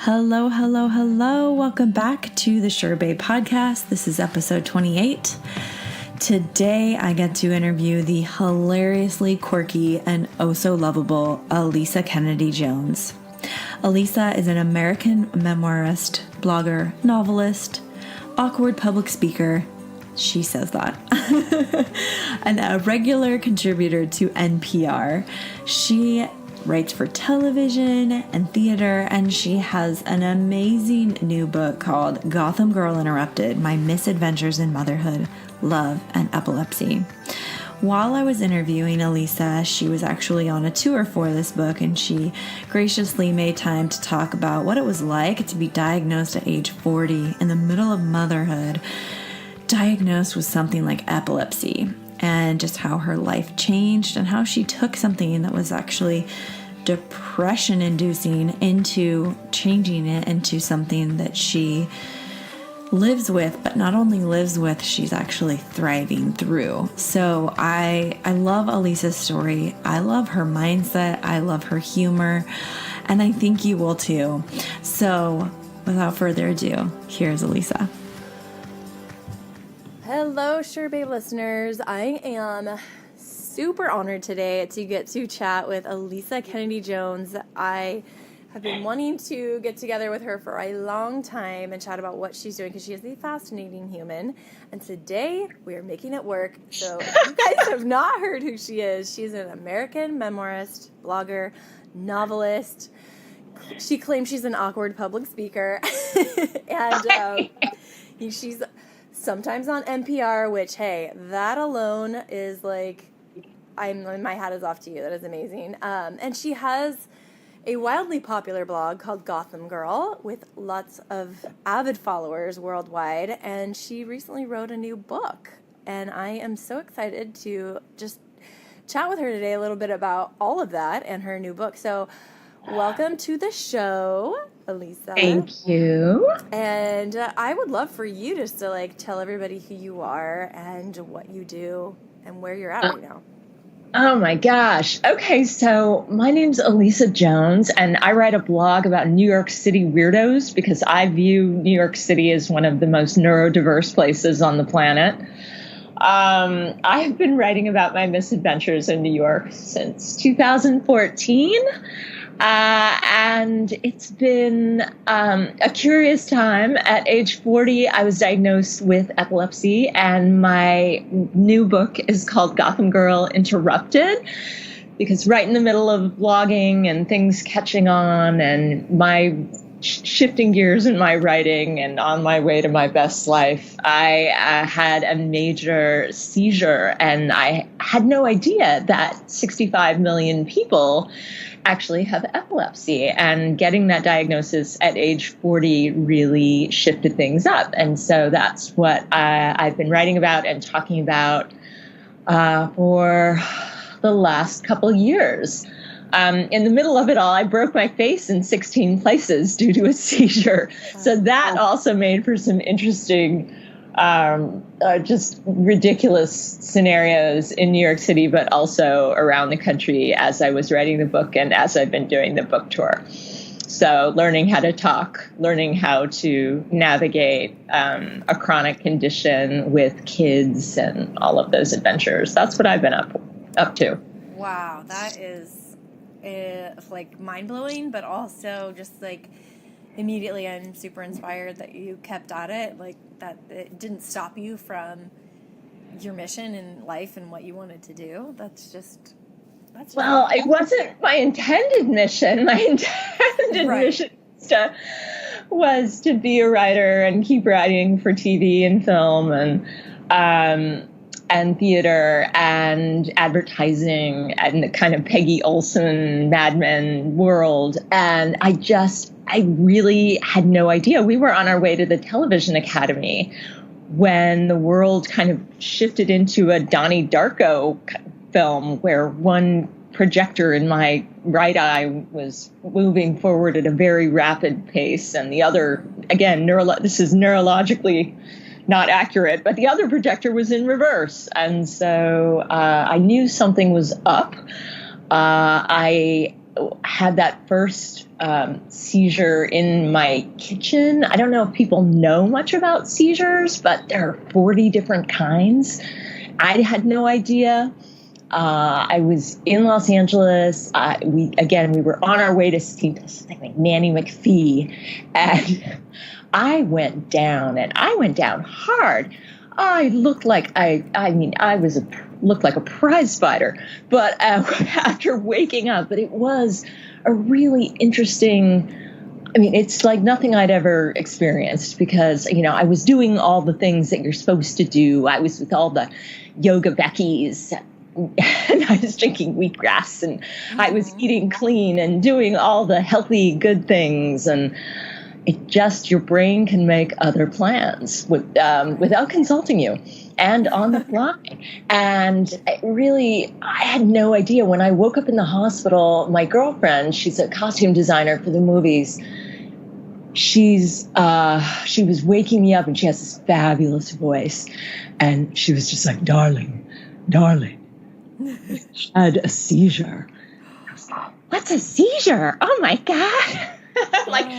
Hello, hello, hello. Welcome back to the Sure Babe podcast. This is episode 28. Today, I get to interview the hilariously quirky and oh so lovable Alisa Kennedy Jones. Alisa is an American memoirist, blogger, novelist, awkward public speaker. She says that. And a regular contributor to NPR. She writes for television and theater, and she has an amazing new book called Gotham Girl Interrupted: My Misadventures in Motherhood, Love, and Epilepsy. While I was interviewing Alisa, she was actually on a tour for this book, and she graciously made time to talk about what it was like to be diagnosed at age 40 in the middle of motherhood, diagnosed with something like epilepsy, and just how her life changed and how she took something that was actually depression inducing into changing it into something that she lives with, but not only lives with, she's actually thriving through. So I love Alisa's story. I love her mindset. I love her humor, and I think you will too. So without further ado, here's Alisa. Hello, Sure Babe listeners. I am super honored today to get to chat with Alisa Kennedy Jones. I have been wanting to get together with her for a long time and chat about what she's doing because she is a fascinating human. And today we are making it work. So if you guys have not heard who she is, she's an American memoirist, blogger, novelist. She claims she's an awkward public speaker. And she's sometimes on NPR, which, hey, that alone is like, my hat is off to you. That is amazing. And she has a wildly popular blog called Gotham Girl with lots of avid followers worldwide. And she recently wrote a new book. And I am so excited to just chat with her today a little bit about all of that and her new book. So welcome to the show, Alisa. Thank you. And I would love for you just to tell everybody who you are and what you do and where you're at right now. Oh my gosh. Okay, so my name's Alisa Jones, and I write a blog about New York City weirdos because I view New York City as one of the most neurodiverse places on the planet. I have been writing about my misadventures in New York since 2014. And it's been a curious time. At age 40, I was diagnosed with epilepsy, and my new book is called Gotham Girl Interrupted, because right in the middle of blogging and things catching on and my shifting gears in my writing and on my way to my best life, I had a major seizure, and I had no idea that 65 million people actually have epilepsy, and getting that diagnosis at age 40 really shifted things up. And so that's what I've been writing about and talking about for the last couple years. In the middle of it all, I broke my face in 16 places due to a seizure. So that also made for some interesting just ridiculous scenarios in New York City, but also around the country as I was writing the book and as I've been doing the book tour. So learning how to talk, learning how to navigate a chronic condition with kids and all of those adventures. That's what I've been up to. Wow, that is mind-blowing, but also just immediately I'm super inspired that you kept at it, that it didn't stop you from your mission in life and what you wanted to do. Well, it wasn't my intended mission. My intended mission was to be a writer and keep writing for TV and film and theater and advertising and the kind of Peggy Olson Mad Men world. And I really had no idea. We were on our way to the Television Academy when the world kind of shifted into a Donnie Darko film where one projector in my right eye was moving forward at a very rapid pace, and the other, again, this is neurologically not accurate, but the other projector was in reverse. And so I knew something was up. I had that first seizure in my kitchen. I don't know if people know much about seizures, but there are 40 different kinds. I had no idea. I was in Los Angeles. We were on our way to see something like Nanny McPhee, and I went down hard. I looked like looked like a prize fighter. But after waking up, but it was a really interesting. It's like nothing I'd ever experienced because, I was doing all the things that you're supposed to do. I was with all the yoga Beckys, and I was drinking wheatgrass, and I was eating clean and doing all the healthy, good things. And it just, your brain can make other plans without consulting you and on the fly. And I had no idea. When I woke up in the hospital, my girlfriend, she's a costume designer for the movies. She was waking me up, and she has this fabulous voice. And she was just like, darling, had a seizure. I was like, what's a seizure? Oh my God. Like,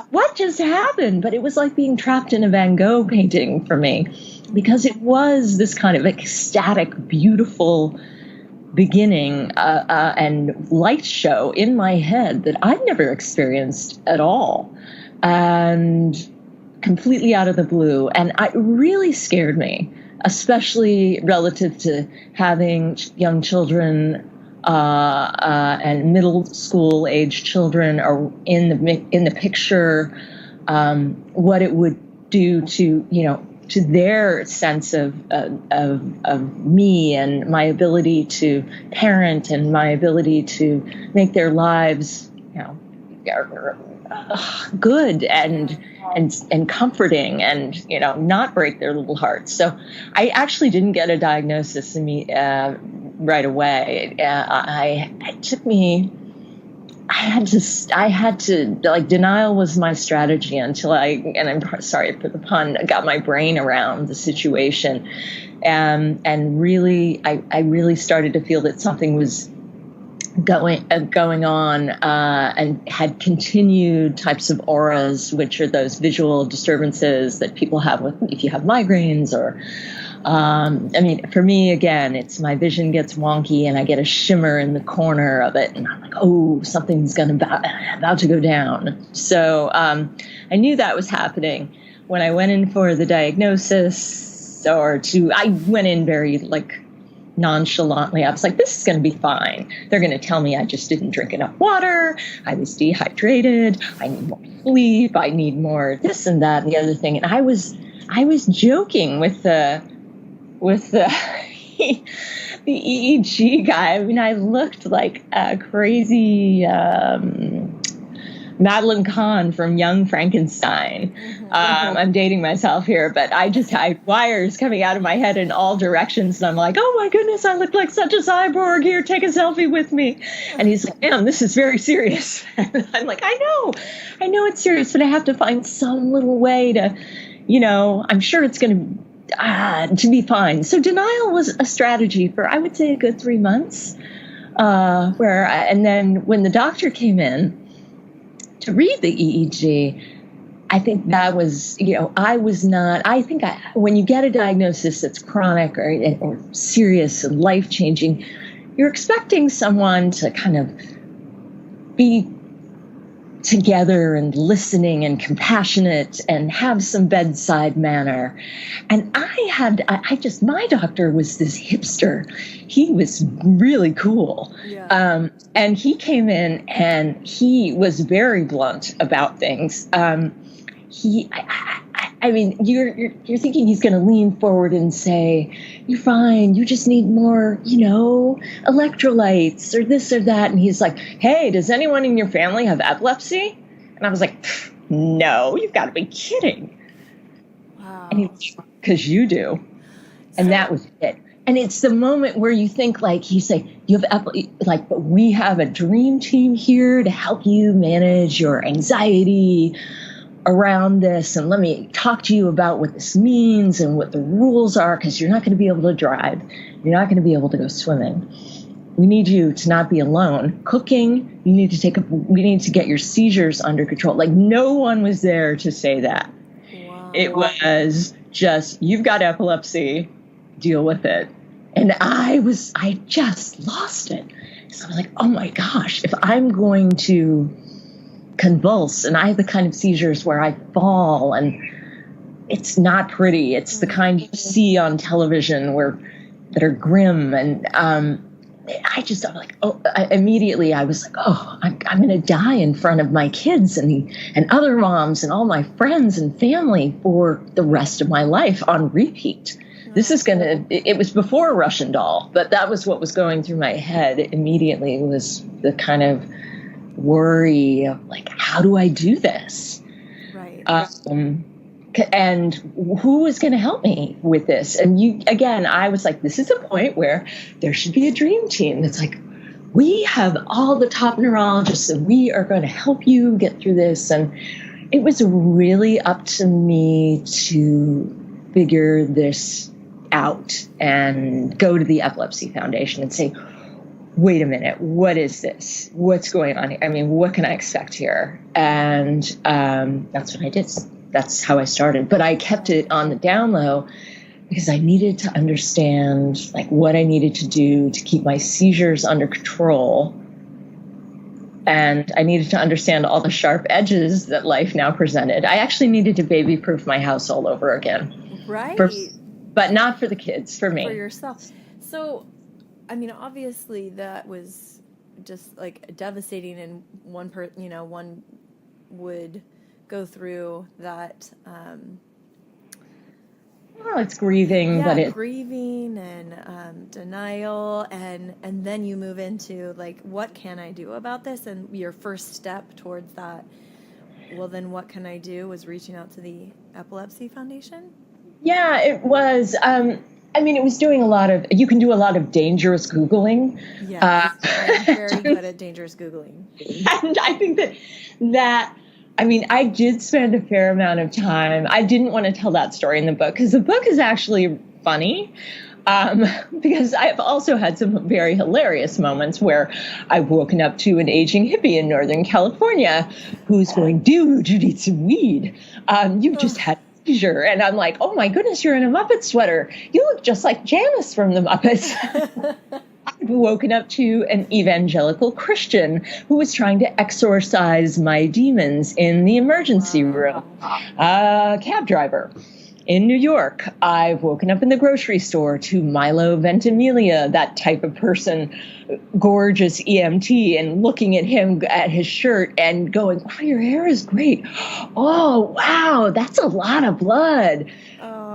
what just happened? But it was like being trapped in a Van Gogh painting for me, because it was this kind of ecstatic, beautiful beginning and light show in my head that I'd never experienced at all, and completely out of the blue. And it really scared me, especially relative to having young children and middle school age children are in the picture. What it would do to their sense of me and my ability to parent and my ability to make their lives good and comforting and not break their little hearts. So I actually didn't get a diagnosis right away. I had to like, denial was my strategy until and I'm sorry for the pun, got my brain around the situation. And really, I really started to feel that something was going on, and had continued types of auras, which are those visual disturbances that people have if you have migraines or, for me, again, it's my vision gets wonky and I get a shimmer in the corner of it. And I'm like, oh, something's about to go down. So I knew that was happening when I went in for the diagnosis, I went in very nonchalantly. I was like, this is going to be fine. They're going to tell me I just didn't drink enough water. I was dehydrated. I need more sleep. I need more this and that and the other thing. And I was joking with the the EEG guy. I looked like a crazy Madeline Kahn from Young Frankenstein. I'm dating myself here, but I just had wires coming out of my head in all directions. And I'm like, oh my goodness, I look like such a cyborg. Here, take a selfie with me. And he's like, ma'am, this is very serious. And I'm like, I know it's serious, but I have to find some little way to, I'm sure it's going to be fine. So denial was a strategy for, I would say, a good 3 months, and then when the doctor came in to read the EEG, I think that was, when you get a diagnosis that's chronic or serious and life-changing, you're expecting someone to kind of be together and listening and compassionate and have some bedside manner. And my doctor was this hipster. He was really cool. Yeah. And he came in and he was very blunt about things. You're thinking he's going to lean forward and say, you're fine. You just need more, electrolytes or this or that. And he's like, hey, does anyone in your family have epilepsy? And I was like, no, you've got to be kidding. Wow. And he's like, because you do. And that was it. And it's the moment where you think, he's like, you have but we have a dream team here to help you manage your anxiety around this, and let me talk to you about what this means and what the rules are, because you're not going to be able to drive. You're not going to be able to go swimming. we need you to not be alone. Cooking, we need to get your seizures under control. Like, no one was there to say that. Wow. It was just, you've got epilepsy, deal with it. And I just lost it. So I was like, oh my gosh, if I'm going to convulse, and I have the kind of seizures where I fall, and it's not pretty. It's the kind you see on television that are grim. And I'm like, immediately I was like, I'm going to die in front of my kids and other moms and all my friends and family for the rest of my life on repeat. This is it was before Russian Doll, but that was what was going through my head immediately, was the kind of worry of like, how do I do this? Right. And who is going to help me with this? And I was like, this is a point where there should be a dream team. It's like, we have all the top neurologists and we are going to help you get through this. And it was really up to me to figure this out and go to the Epilepsy Foundation and say, wait a minute, what is this? What's going on here? I mean, what can I expect here? And that's what I did. That's how I started. But I kept it on the down low because I needed to understand like what I needed to do to keep my seizures under control. And I needed to understand all the sharp edges that life now presented. I actually needed to baby-proof my house all over again. Right. But not for the kids, for me. For yourself. So, I mean, obviously that was just like devastating, and one would go through that. Well, it's grieving, but it's grieving and denial, and then you move into like, what can I do about this? And your first step towards that, well, then what can I do, was reaching out to the Epilepsy Foundation. Yeah, it was. It was doing you can do a lot of dangerous Googling. Yeah, I'm very good at dangerous Googling. And I think that I did spend a fair amount of time. I didn't want to tell that story in the book because the book is actually funny. Because I've also had some very hilarious moments where I've woken up to an aging hippie in Northern California who's going, dude, you need some weed. You've just had seizure. And I'm like, oh my goodness, you're in a Muppet sweater. You look just like Janice from the Muppets. I've woken up to an evangelical Christian who was trying to exorcise my demons in the emergency room. A cab driver in New York. I've woken up in the grocery store to Milo Ventimiglia, that type of person, gorgeous EMT, and looking at him, at his shirt, and going, wow, your hair is great. Oh, wow, that's a lot of blood.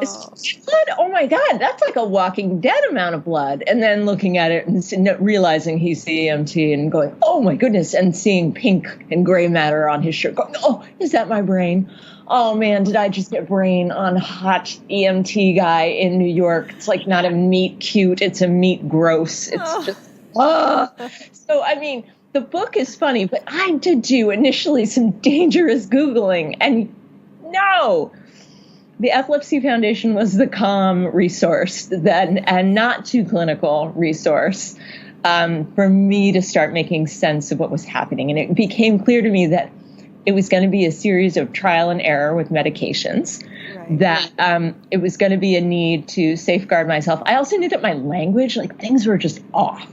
It's blood? Oh, my God, that's like a Walking Dead amount of blood. And then looking at it and realizing he's the EMT and going, oh, my goodness, and seeing pink and gray matter on his shirt, going, oh, is that my brain? Oh, man, did I just get brain on hot EMT guy in New York? It's like not a meat cute, it's a meat gross. It's just, So, the book is funny, but I did do initially some dangerous Googling. And no, the Epilepsy Foundation was the calm resource and not too clinical resource for me to start making sense of what was happening. And it became clear to me that it was going to be a series of trial and error with medications, right. That it was going to be a need to safeguard myself. I also knew that my language, like things were just off.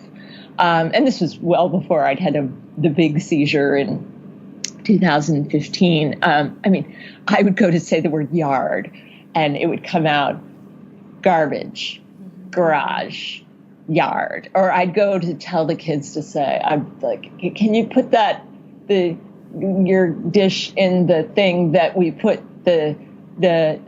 And this was well before I'd had the big seizure in 2015. I would go to say the word yard and it would come out garbage, garage, yard. Or I'd go to tell the kids to say, I'm like, can you put your dish in the thing that we put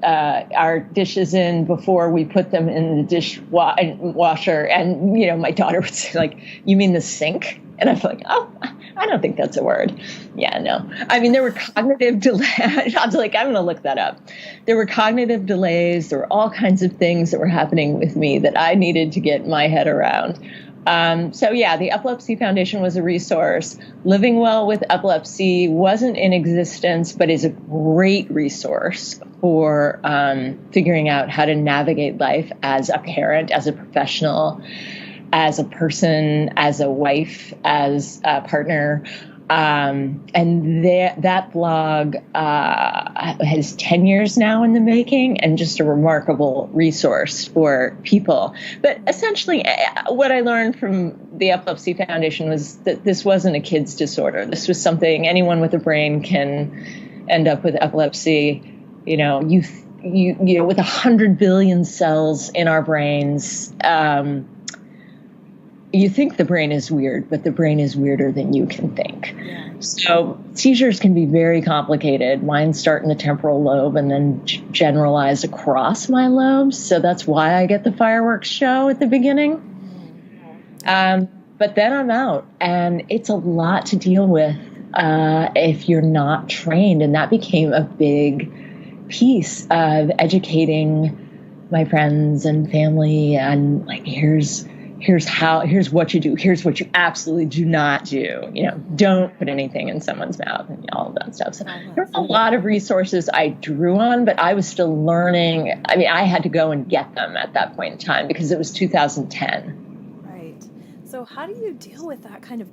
our dishes in before we put them in the dishwasher. And, my daughter would say, like, you mean the sink? And I'm like, oh, I don't think that's a word. Yeah, no. There were cognitive delays. I was like, I'm going to look that up. There were cognitive delays. There were all kinds of things that were happening with me that I needed to get my head around. The Epilepsy Foundation was a resource. Living Well with Epilepsy wasn't in existence, but is a great resource for figuring out how to navigate life as a parent, as a professional, as a person, as a wife, as a partner. And that blog has 10 years now in the making, and just a remarkable resource for people. But essentially, what I learned from the Epilepsy Foundation was that this wasn't a kid's disorder. This was something anyone with a brain can end up with epilepsy. You know, with 100 billion cells in our brains. You think the brain is weird, but the brain is weirder than you can think. Yeah. So seizures can be very complicated. Mine start in the temporal lobe and then generalize across my lobes. So that's why I get the fireworks show at the beginning. But then I'm out, and it's a lot to deal with if you're not trained. And that became a big piece of educating my friends and family, and like, here's what you do. Here's what you absolutely do not do. You know, don't put anything in someone's mouth and all of that stuff. So there were a lot of resources I drew on, but I was still learning. I mean, I had to go and get them at that point in time because it was 2010. Right. So how do you deal with that kind of,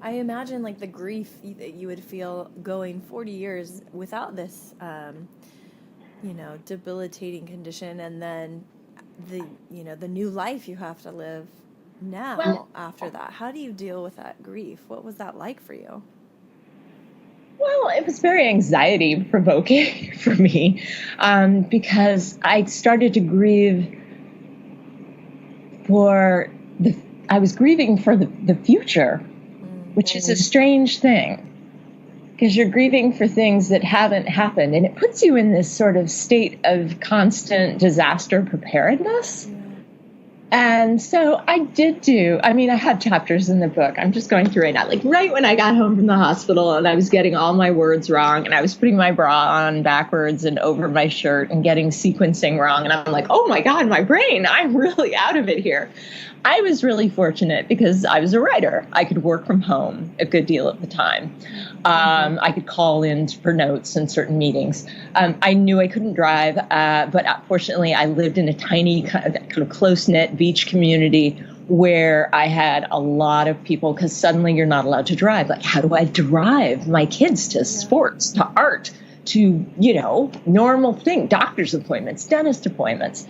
I imagine like the grief that you would feel going 40 years without this, debilitating condition, and then the new life you have to live now after that. How do you deal with that grief? What was that like for you? Well, it was very anxiety provoking for me, because I started to grieve I was grieving for the future, which is a strange thing, because you're grieving for things that haven't happened, and it puts you in this sort of state of constant disaster preparedness. And so I have chapters in the book. I'm just going through right now. Like right when I got home from the hospital and I was getting all my words wrong, and I was putting my bra on backwards and over my shirt and getting sequencing wrong. And I'm like, oh my God, my brain, I'm really out of it here. I was really fortunate because I was a writer. I could work from home a good deal of the time. I could call in for notes in certain meetings. I knew I couldn't drive, but fortunately I lived in a tiny kind of close-knit beach community where I had a lot of people, because suddenly you're not allowed to drive. Like, how do I drive my kids to sports, to art, to, normal thing, doctor's appointments, dentist appointments?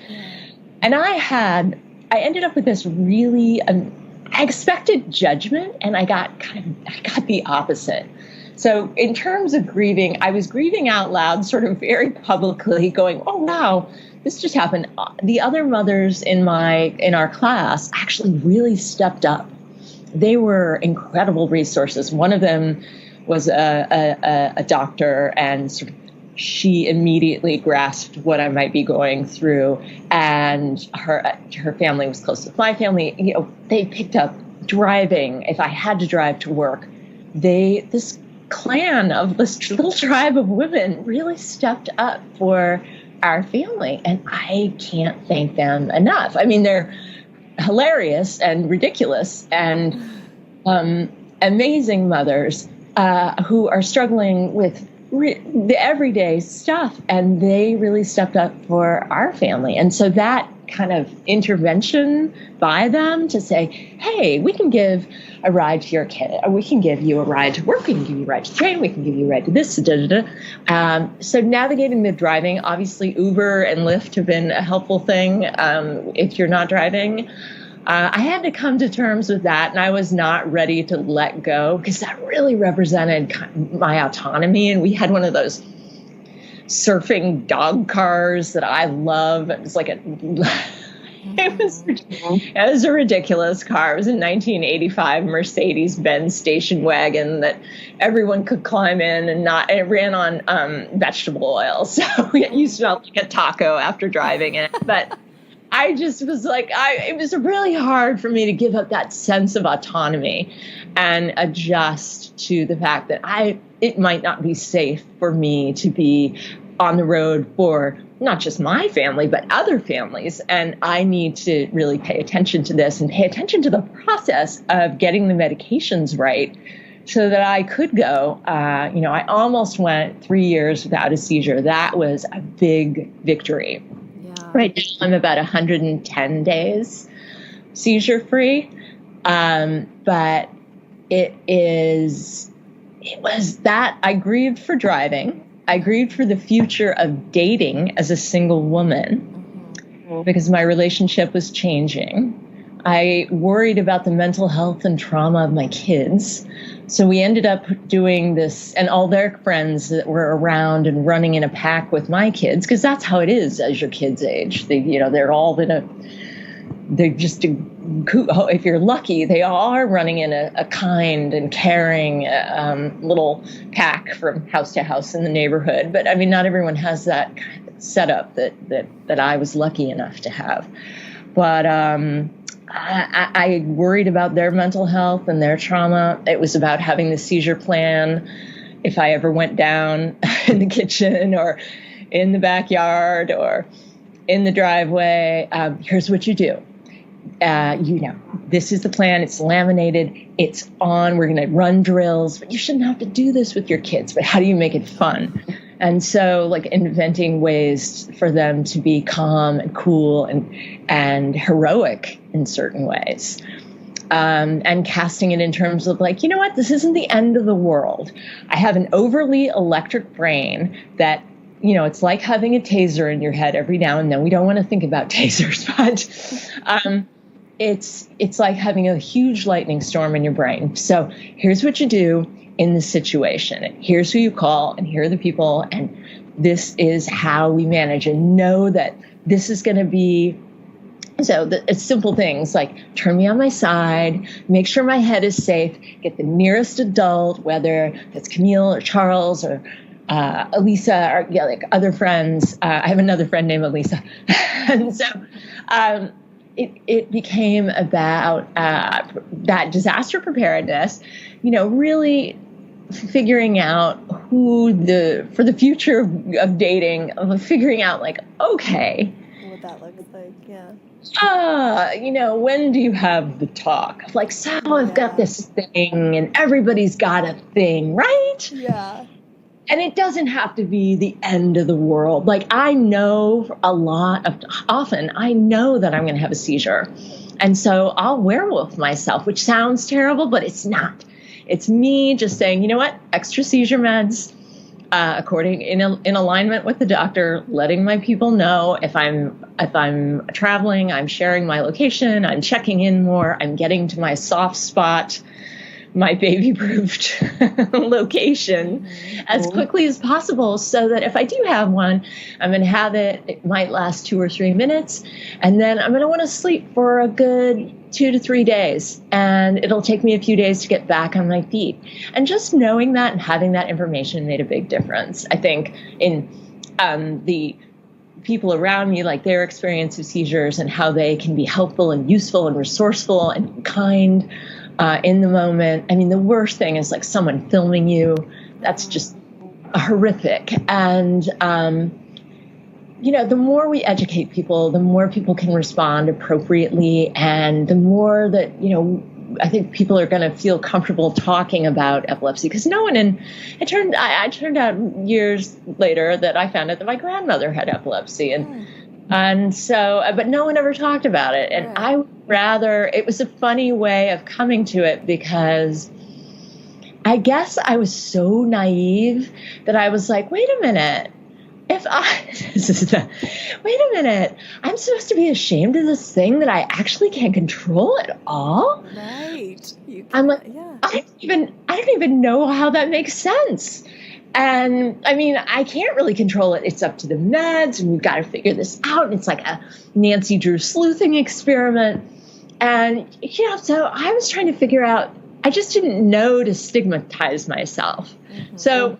And I ended up with this really, I expected judgment, and I got the opposite. So in terms of grieving, I was grieving out loud, sort of very publicly, going, oh, wow, this just happened. The other mothers in our class actually really stepped up. They were incredible resources. One of them was a doctor, and sort of she immediately grasped what I might be going through, and her family was close with my family. They picked up driving. If I had to drive to work, this clan of this little tribe of women really stepped up for our family, and I can't thank them enough. I mean, they're hilarious and ridiculous and amazing mothers who are struggling with the everyday stuff, and they really stepped up for our family. And so that kind of intervention by them to say, hey, we can give a ride to your kid, or we can give you a ride to work, we can give you a ride to train, we can give you a ride to this, so navigating the driving, obviously Uber and Lyft have been a helpful thing if you're not driving. I had to come to terms with that, and I was not ready to let go, because that really represented my autonomy. And we had one of those surfing dog cars that I love. It was like it was a ridiculous car. It was a 1985 Mercedes-Benz station wagon that everyone could climb in, and it ran on vegetable oil, so you smelled like a taco after driving it. But I just was like, it was really hard for me to give up that sense of autonomy and adjust to the fact that it might not be safe for me to be on the road for not just my family, but other families. And I need to really pay attention to this and pay attention to the process of getting the medications right so that I could go. I almost went 3 years without a seizure. That was a big victory. Right now I'm about 110 days seizure free. But it was that I grieved for driving. I grieved for the future of dating as a single woman because my relationship was changing. I worried about the mental health and trauma of my kids. So we ended up doing this, and all their friends that were around and running in a pack with my kids, because that's how it is as your kids age. They're all if you're lucky, they are running in a kind and caring little pack from house to house in the neighborhood. But I mean, not everyone has that kind of setup that I was lucky enough to have. But I worried about their mental health and their trauma. It was about having the seizure plan. If I ever went down in the kitchen or in the backyard or in the driveway, here's what you do. This is the plan. It's laminated. It's on. We're going to run drills, but you shouldn't have to do this with your kids. But how do you make it fun? And so, like, inventing ways for them to be calm and cool and heroic in certain ways. And casting it in terms of, like, you know what? This isn't the end of the world. I have an overly electric brain that, it's like having a taser in your head every now and then. We don't want to think about tasers, but it's like having a huge lightning storm in your brain. So here's what you do in this situation. And here's who you call, and here are the people, and this is how we manage, and know that this is going to be. So it's simple things like turn me on my side, make sure my head is safe, get the nearest adult, whether it's Camille or Charles or Alisa or like other friends. I have another friend named Alisa. And so it became about that disaster preparedness, really figuring out for the future of dating, figuring out like, okay, what that looks like, yeah. When do you have the talk? Like, so I've got this thing and everybody's got a thing, right? Yeah. And it doesn't have to be the end of the world. Like, I know often I know that I'm going to have a seizure. And so I'll werewolf myself, which sounds terrible, but it's not. It's me just saying, you know what, extra seizure meds, in alignment with the doctor, letting my people know if I'm traveling, I'm sharing my location, I'm checking in more, I'm getting to my soft spot, my baby-proofed location as quickly as possible, so that if I do have one, I'm going to have it. It might last 2 or 3 minutes, and then I'm going to want to sleep for a good 2 to 3 days, and it'll take me a few days to get back on my feet. And just knowing that and having that information made a big difference, I think, in the people around me, like their experience of seizures and how they can be helpful and useful and resourceful and kind in the moment. I mean, the worst thing is like someone filming you. That's just horrific. And, the more we educate people, the more people can respond appropriately. And the more that, I think people are going to feel comfortable talking about epilepsy, because it turned out years later that I found out that my grandmother had epilepsy. And so, but no one ever talked about it. And I would rather, it was a funny way of coming to it, because I guess I was so naive that I was like, wait a minute, I'm supposed to be ashamed of this thing that I actually can't control at all? Right. I'm like, yeah. I don't even know how that makes sense. And I mean, I can't really control it. It's up to the meds, and we've got to figure this out. And it's like a Nancy Drew sleuthing experiment. And, so I was trying to figure out, I just didn't know to stigmatize myself. Mm-hmm. So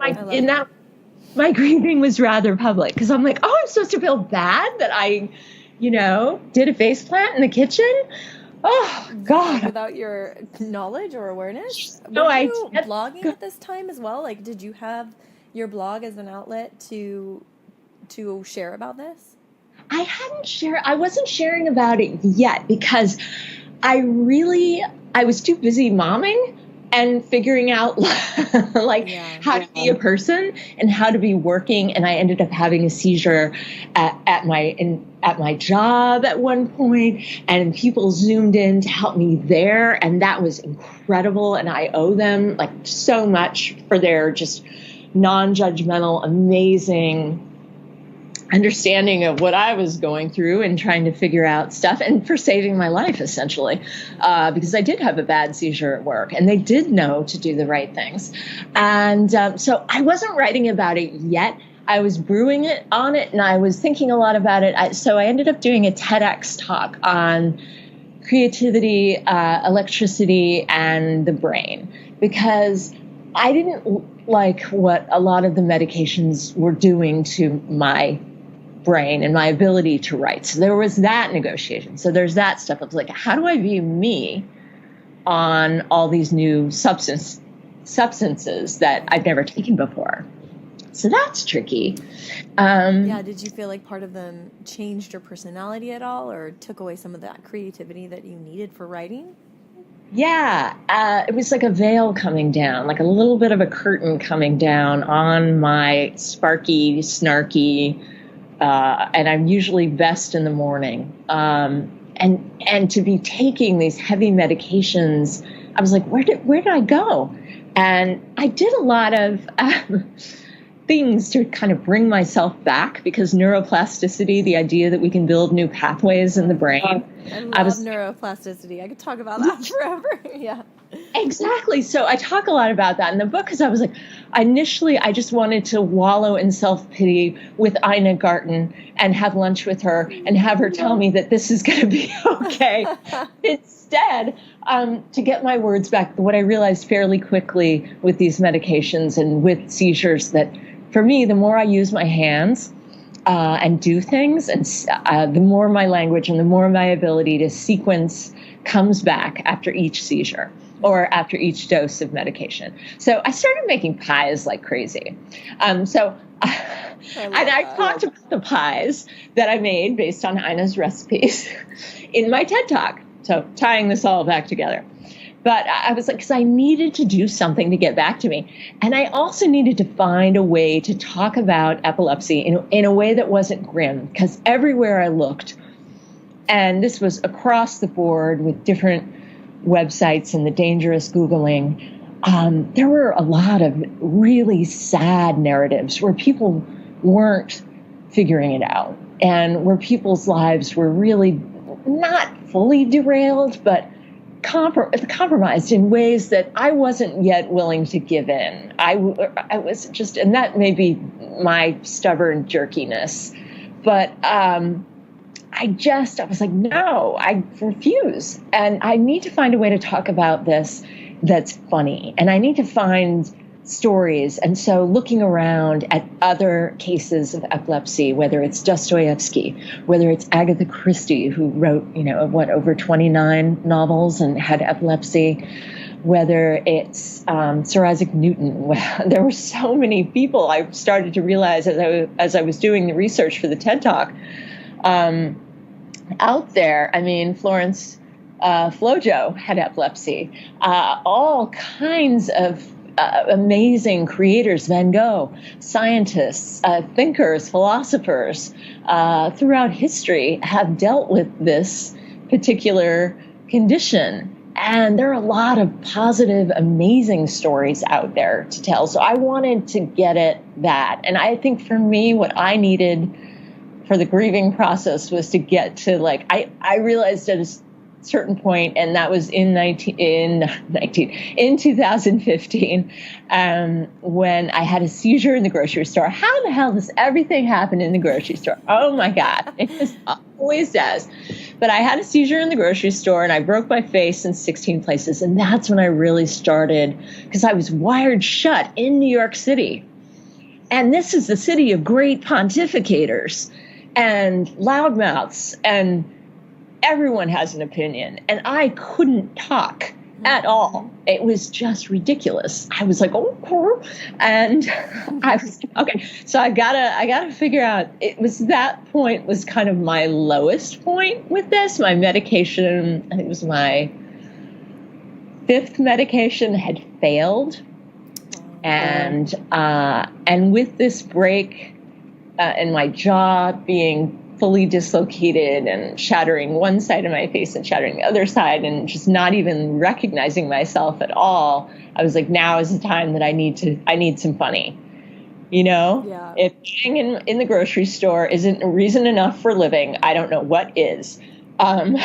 my grieving was rather public, because I'm like, oh, I'm supposed to feel bad that I, did a face plant in the kitchen. Oh, God. Without your knowledge or awareness? No, Were you blogging at this time as well? Like, did you have your blog as an outlet to share about this? I wasn't sharing about it yet, because I was too busy momming and figuring out like how to be a person and how to be working. And I ended up having a seizure at my job at one point, and people zoomed in to help me there. And that was incredible. And I owe them like so much for their just non-judgmental, amazing understanding of what I was going through and trying to figure out stuff, and for saving my life, essentially, because I did have a bad seizure at work, and they did know to do the right things. And so I wasn't writing about it yet. I was brewing it on it, and I was thinking a lot about it. So I ended up doing a TEDx talk on creativity, electricity, and the brain, because I didn't like what a lot of the medications were doing to my brain and my ability to write. So there was that negotiation. So there's that stuff. I was like, how do I view me on all these new substances that I've never taken before? So that's tricky. Did you feel like part of them changed your personality at all, or took away some of that creativity that you needed for writing? Yeah, it was like a veil coming down, like a little bit of a curtain coming down on my sparky, snarky, and I'm usually best in the morning. And to be taking these heavy medications, I was like, where did I go? And I did a lot of things to kind of bring myself back, because neuroplasticity, the idea that we can build new pathways in the brain. I love neuroplasticity. I could talk about that forever. Yeah. Exactly. So I talk a lot about that in the book, because I was like, initially, I just wanted to wallow in self-pity with Ina Garten and have lunch with her and have her tell me that this is going to be okay. Instead, to get my words back, what I realized fairly quickly with these medications and with seizures, that for me, the more I use my hands and do things, and the more my language and the more my ability to sequence comes back after each seizure or after each dose of medication. So I started making pies like crazy. I talked about the pies that I made based on Ina's recipes in my TED Talk. So tying this all back together. But I was like, because I needed to do something to get back to me. And I also needed to find a way to talk about epilepsy in a way that wasn't grim, because everywhere I looked, and this was across the board with different websites and the dangerous Googling, there were a lot of really sad narratives where people weren't figuring it out, and where people's lives were really not fully derailed, but compromised in ways that I wasn't yet willing to give in. I was just, and that may be my stubborn jerkiness, but I was like, no, I refuse. And I need to find a way to talk about this that's funny. And I need to find stories. And so looking around at other cases of epilepsy, whether it's Dostoevsky, whether it's Agatha Christie, who wrote, over 29 novels and had epilepsy, whether it's Sir Isaac Newton. There were so many people. I started to realize as I was doing the research for the TED Talk out there. I mean, Florence Flojo had epilepsy. All kinds of amazing creators, Van Gogh, scientists, thinkers, philosophers throughout history have dealt with this particular condition. And there are a lot of positive, amazing stories out there to tell. So I wanted to get at that. And I think for me, what I needed for the grieving process was to get to, like, I realized at a certain point, and that was in 2015, when I had a seizure in the grocery store. How the hell does everything happen in the grocery store? Oh my God, it just always does. But I had a seizure in the grocery store, and I broke my face in 16 places. And that's when I really started, because I was wired shut in New York City. And this is the city of great pontificators and loudmouths, and everyone has an opinion. And I couldn't talk at all. It was just ridiculous. I was like, oh, and I was okay. So I gotta figure out. It was that point was kind of my lowest point with this. My medication, I think it was my fifth medication had failed. And with this break and my jaw being fully dislocated and shattering one side of my face and shattering the other side and just not even recognizing myself at all, I was like, now is the time that I need some funny. Yeah. If being in the grocery store isn't reason enough for living, I don't know what is. But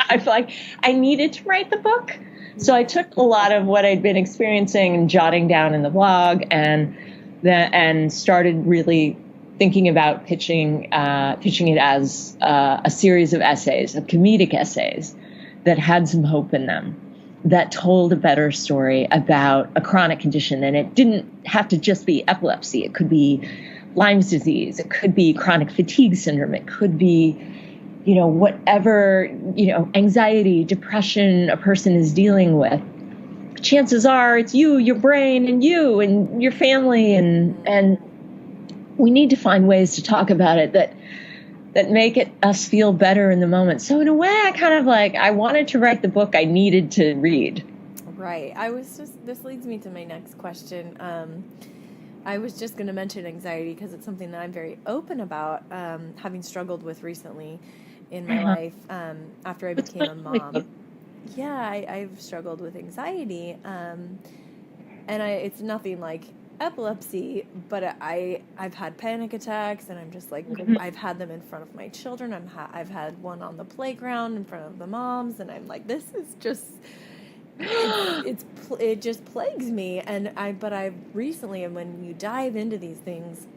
I feel like I needed to write the book. So I took a lot of what I'd been experiencing and jotting down in the blog and started really thinking about pitching it as a series of essays, of comedic essays that had some hope in them, that told a better story about a chronic condition. And it didn't have to just be epilepsy. It could be Lyme's disease. It could be chronic fatigue syndrome. It could be, whatever, anxiety, depression a person is dealing with. Chances are it's you, your brain, and you and your family. And we need to find ways to talk about it that make us feel better in the moment. So in a way, I wanted to write the book I needed to read. Right. This leads me to my next question. I was just going to mention anxiety because it's something that I'm very open about, having struggled with recently in my life after I became a mom. Yeah, I've struggled with anxiety. And it's nothing like epilepsy, but I've had panic attacks, and I'm just like, I've had them in front of my children. I've had one on the playground in front of the moms, and I'm like, this is just, it just plagues me. But I recently, and when you dive into these things,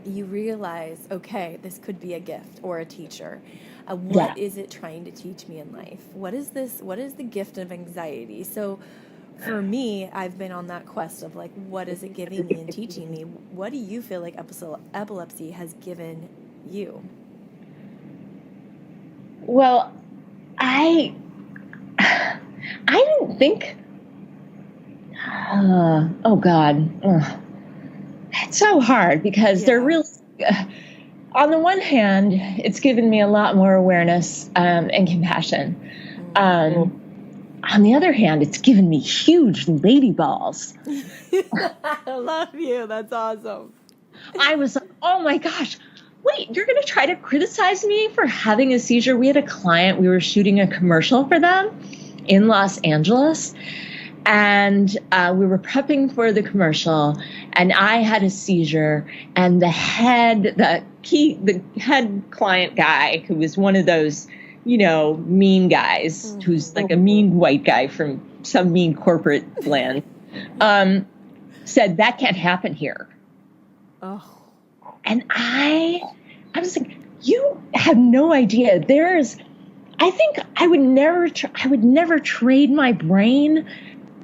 you realize, okay, this could be a gift or a teacher. What is it trying to teach me in life? What is the gift of anxiety? So for me, I've been on that quest of like, what is it giving me and teaching me? What do you feel like epilepsy has given you? Well, I didn't think, oh God, it's so hard because they're really, on the one hand, it's given me a lot more awareness and compassion. On the other hand, it's given me huge lady balls. I love you. That's awesome. I was like, oh my gosh, wait, you're going to try to criticize me for having a seizure? We had a client, we were shooting a commercial for them in Los Angeles, and we were prepping for the commercial, and I had a seizure, and the head client guy, who was one of those, mean guys, who's like a mean white guy from some mean corporate land, said, that can't happen here. Oh. And I was like, you have no idea. I think I would never trade my brain.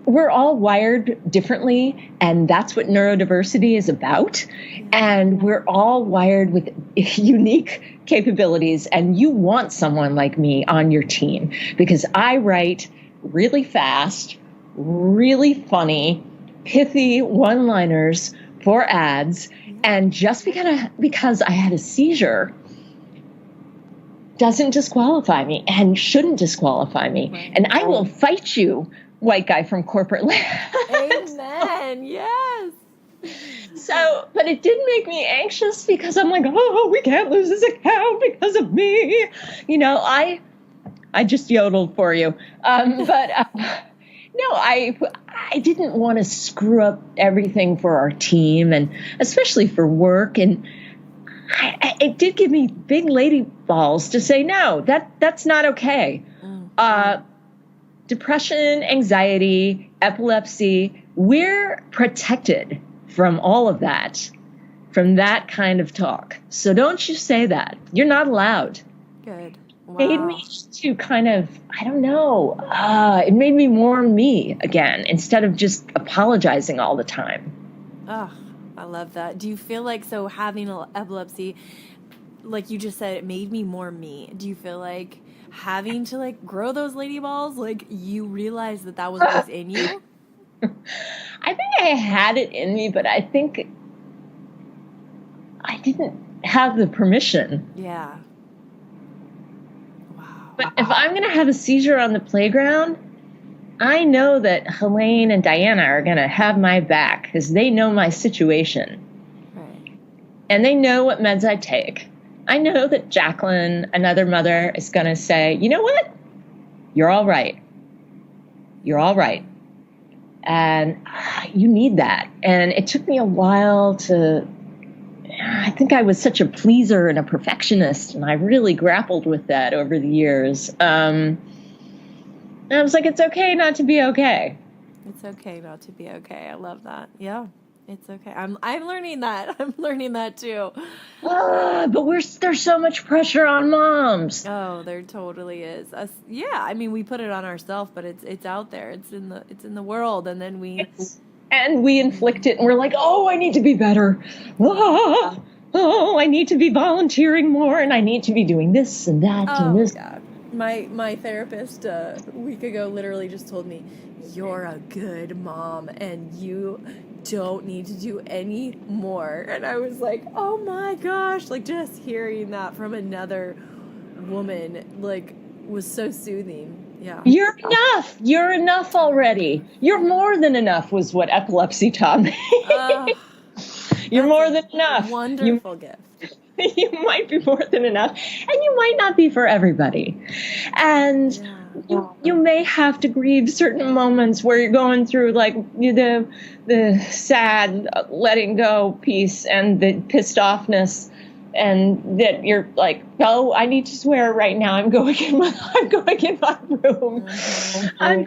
We're all wired differently, and that's what neurodiversity is about. And we're all wired with unique capabilities, and you want someone like me on your team because I write really fast, really funny, pithy one-liners for ads, and just because I had a seizure doesn't disqualify me and shouldn't disqualify me. Right. And I will fight you, white guy from corporate land. Amen. Yes. So, but it did make me anxious because I'm like, oh, we can't lose this account because of me. I just yodeled for you. No, I didn't want to screw up everything for our team and especially for work. And it did give me big lady balls to say, no, that's not okay. Depression, anxiety, epilepsy, we're protected from all of that, from that kind of talk. So don't you say that. You're not allowed. Good. Wow. It made me to kind of, I don't know, it made me more me again instead of just apologizing all the time. Oh, I love that. Do you feel like, so having epilepsy, like you just said, it made me more me. Do you feel like having to like grow those lady balls, like you realized that was always in you? I think I had it in me, but I think I didn't have the permission. Yeah. Wow. But if I'm going to have a seizure on the playground, I know that Helene and Diana are going to have my back because they know my situation. Right. And they know what meds I take. I know that Jacqueline, another mother, is going to say, you know what? You're all right. You're all right. And you need that. And it took me a while I think I was such a pleaser and a perfectionist, and I really grappled with that over the years. And I was like, it's okay not to be okay. It's okay not to be okay. I love that. Yeah, it's okay. I'm learning that. I'm learning that too. But there's so much pressure on moms. Oh, there totally is. Yeah, I mean, we put it on ourselves, but it's out there. It's in the world, and then we inflict it, and we're like, oh, I need to be better. Oh, I need to be volunteering more, and I need to be doing this and that and this. God. My therapist a week ago literally just told me, you're a good mom and you don't need to do any more. And I was like, oh my gosh, like just hearing that from another woman like was so soothing. Yeah. You're enough. You're enough already. You're more than enough was what epilepsy taught me. You're more than enough. Wonderful gift. You might be more than enough, and you might not be for everybody. And you may have to grieve certain moments where you're going through like the sad letting go piece and the pissed offness, and that you're like, oh, I need to swear right now. I'm going in my room. I'm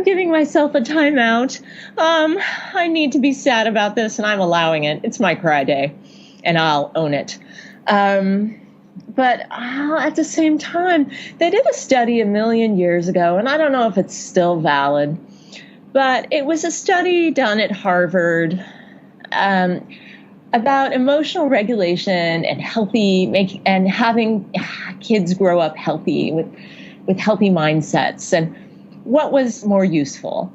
giving myself a timeout. I need to be sad about this, and I'm allowing it. It's my cry day. And I'll own it. But at the same time, they did a study 1,000,000 years ago, and I don't know if it's still valid, but it was a study done at Harvard about emotional regulation and having kids grow up healthy with healthy mindsets. And what was more useful?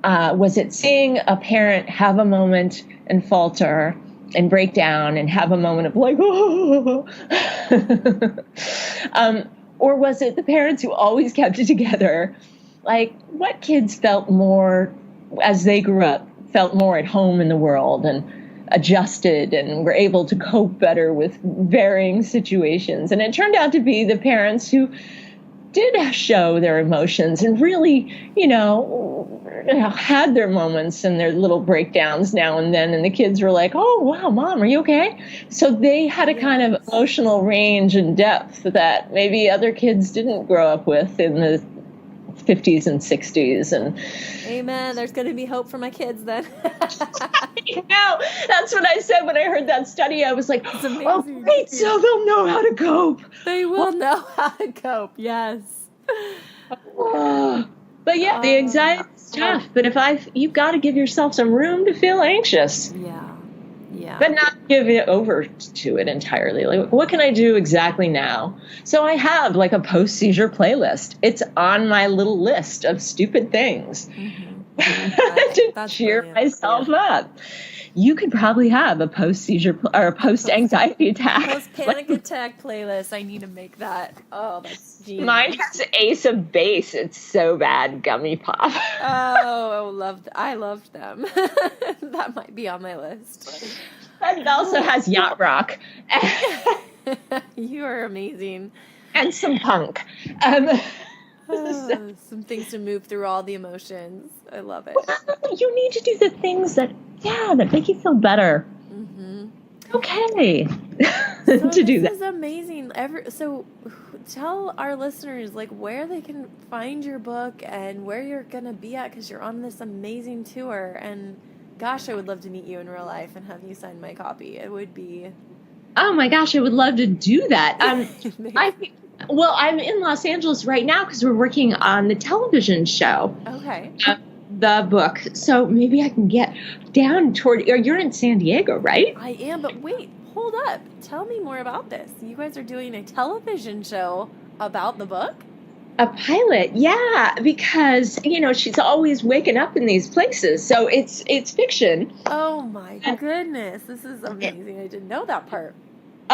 Was it seeing a parent have a moment and falter and break down and have a moment of like, oh, or was it the parents who always kept it together? Like, what kids felt more as they grew up, felt more at home in the world and adjusted and were able to cope better with varying situations? And it turned out to be the parents who did show their emotions and really, had their moments and their little breakdowns now and then. And the kids were like, oh, wow, Mom, are you okay? So they had a kind of emotional range and depth that maybe other kids didn't grow up with in the 50s and 60s. And amen. There's going to be hope for my kids then. I know. That's what I said when I heard that study. I was like, oh, great, so they'll know how to cope. They will know how to cope, yes. But yeah, the anxiety is tough. But you've got to give yourself some room to feel anxious. Yeah. But not give it over to it entirely. Like, what can I do exactly now? So I have like a post-seizure playlist. It's on my little list of stupid things to cheer myself up. You could probably have a post-seizure or a post-anxiety attack. Post-panic attack playlist. I need to make that. Oh, that's genius. Mine has Ace of Base. It's so bad. Gummy Pop. I loved them. That might be on my list. And it also has Yacht Rock. You are amazing. And some punk. Some things to move through all the emotions. I love it. Well, you need to do the things that make you feel better. Mm-hmm. Okay. To do that. This is amazing. So tell our listeners like where they can find your book and where you're going to be at, because you're on this amazing tour. And gosh, I would love to meet you in real life and have you sign my copy. It would be... Oh my gosh, I would love to do that. I'm in Los Angeles right now because we're working on the television show. Okay. The book. So maybe I can get down toward... You're in San Diego, right? I am, but wait, hold up. Tell me more about this. You guys are doing a television show about the book? A pilot, yeah, because, she's always waking up in these places. So it's fiction. Oh, my goodness. This is amazing. I didn't know that part.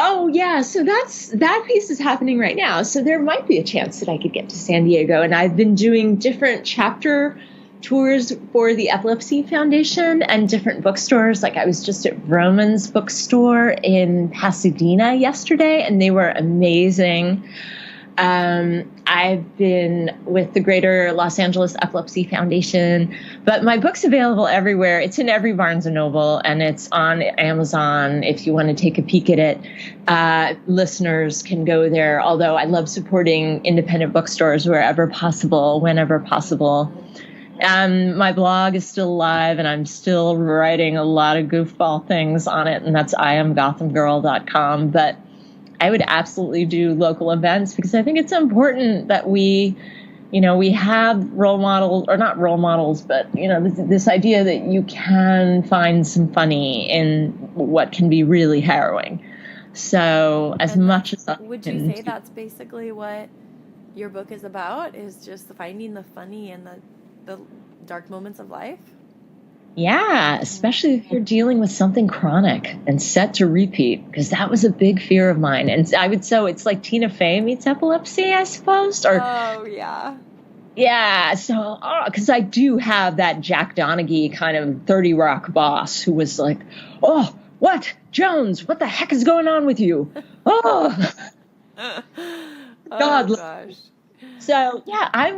Oh, yeah. So that piece is happening right now. So there might be a chance that I could get to San Diego. And I've been doing different chapter tours for the Epilepsy Foundation and different bookstores. Like I was just at Roman's bookstore in Pasadena yesterday, and they were amazing. I've been with the Greater Los Angeles Epilepsy Foundation, but my book's available everywhere. It's in every Barnes & Noble, and it's on Amazon if you want to take a peek at it. Listeners can go there, although I love supporting independent bookstores wherever possible, whenever possible. My blog is still alive, and I'm still writing a lot of goofball things on it, and that's iamgothamgirl.com. But I would absolutely do local events because I think it's important that we have role models, or not role models, but, this idea that you can find some funny in what can be really harrowing. So as much as would you say that's basically what your book is about, is just finding the funny in the dark moments of life? Yeah, especially if you're dealing with something chronic and set to repeat, because that was a big fear of mine. And I would say it's like Tina Fey meets epilepsy, I suppose. Oh, yeah. Yeah, so, because I do have that Jack Donaghy kind of 30 Rock boss who was like, oh, what? Jones, what the heck is going on with you? Oh, God. Oh, gosh. So, yeah, we're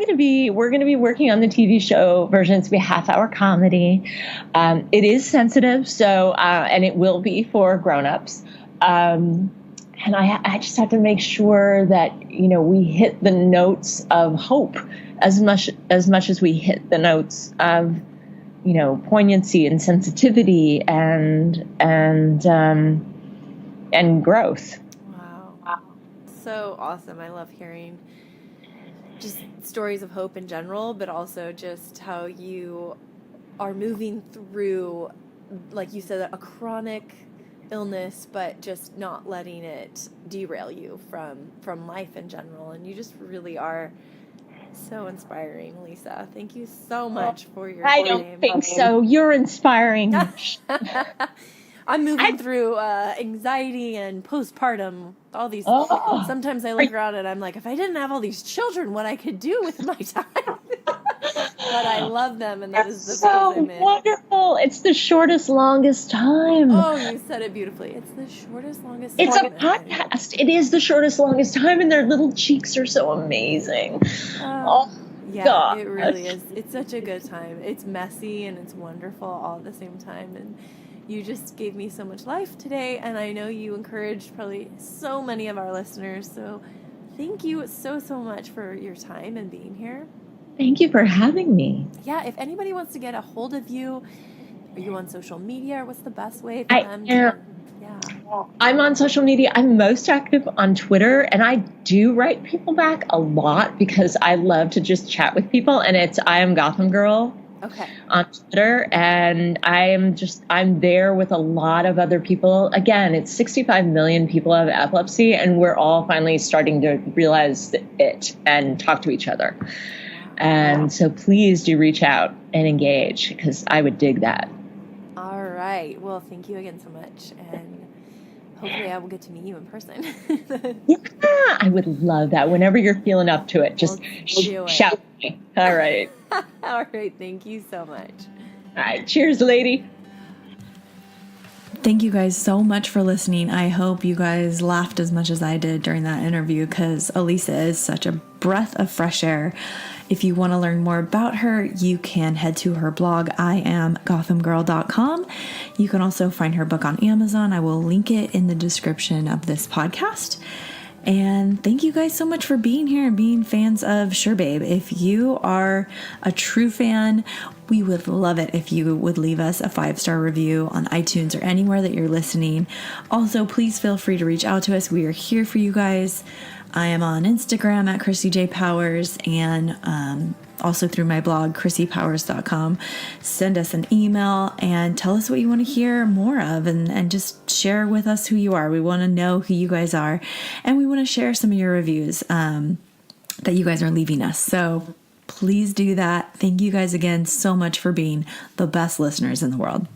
going to be working on the TV show version. It's going to be a half-hour comedy. It is sensitive, so, and it will be for grown-ups. And I just have to make sure that, we hit the notes of hope as much as we hit the notes of, poignancy and sensitivity and growth. Wow. So awesome. I love hearing just stories of hope in general, but also just how you are moving through, like you said, a chronic illness, but just not letting it derail you from life in general. And you just really are so inspiring, Alisa. Thank you so much for your time. I don't think so. You're inspiring. I'm moving through anxiety and postpartum, all these. Sometimes I look around and I'm like, if I didn't have all these children, what I could do with my time. But I love them, and that is the so phase I'm in. Wonderful. It's the shortest, longest time. Oh, you said it beautifully. It's the shortest, longest time. It's a podcast. It is the shortest, longest time, and their little cheeks are so amazing. Yeah, God. It really is. It's such a good time. It's messy and it's wonderful all at the same time, and you just gave me so much life today, and I know you encouraged probably so many of our listeners, so thank you so much for your time and being here. Thank you for having me. Yeah, if anybody wants to get a hold of you, are you on social media, or what's the best way for them to... Yeah. I'm on social media. I'm most active on Twitter, and I do write people back a lot because I love to just chat with people, and it's I am Gotham Girl. Okay. On Twitter, and I'm there with a lot of other people. Again, it's 65 million people have epilepsy, and we're all finally starting to realize it and talk to each other. And so please do reach out and engage, because I would dig that. All right. Well, thank you again so much, and hopefully I will get to meet you in person. Yeah, I would love that. Whenever you're feeling up to it, just shout at me. All right. All right. Thank you so much. All right. Cheers, lady. Thank you guys so much for listening. I hope you guys laughed as much as I did during that interview, because Alisa is such a breath of fresh air. If you want to learn more about her, you can head to her blog, iamgothamgirl.com. You can also find her book on Amazon. I will link it in the description of this podcast. And thank you guys so much for being here and being fans of Sure Babe. If you are a true fan, we would love it if you would leave us a 5-star review on iTunes or anywhere that you're listening. Also, please feel free to reach out to us. We are here for you guys. I am on Instagram at Chrissy J. Powers, and also through my blog, chrissypowers.com. Send us an email and tell us what you want to hear more of, and just share with us who you are. We want to know who you guys are, and we want to share some of your reviews that you guys are leaving us. So please do that. Thank you guys again so much for being the best listeners in the world.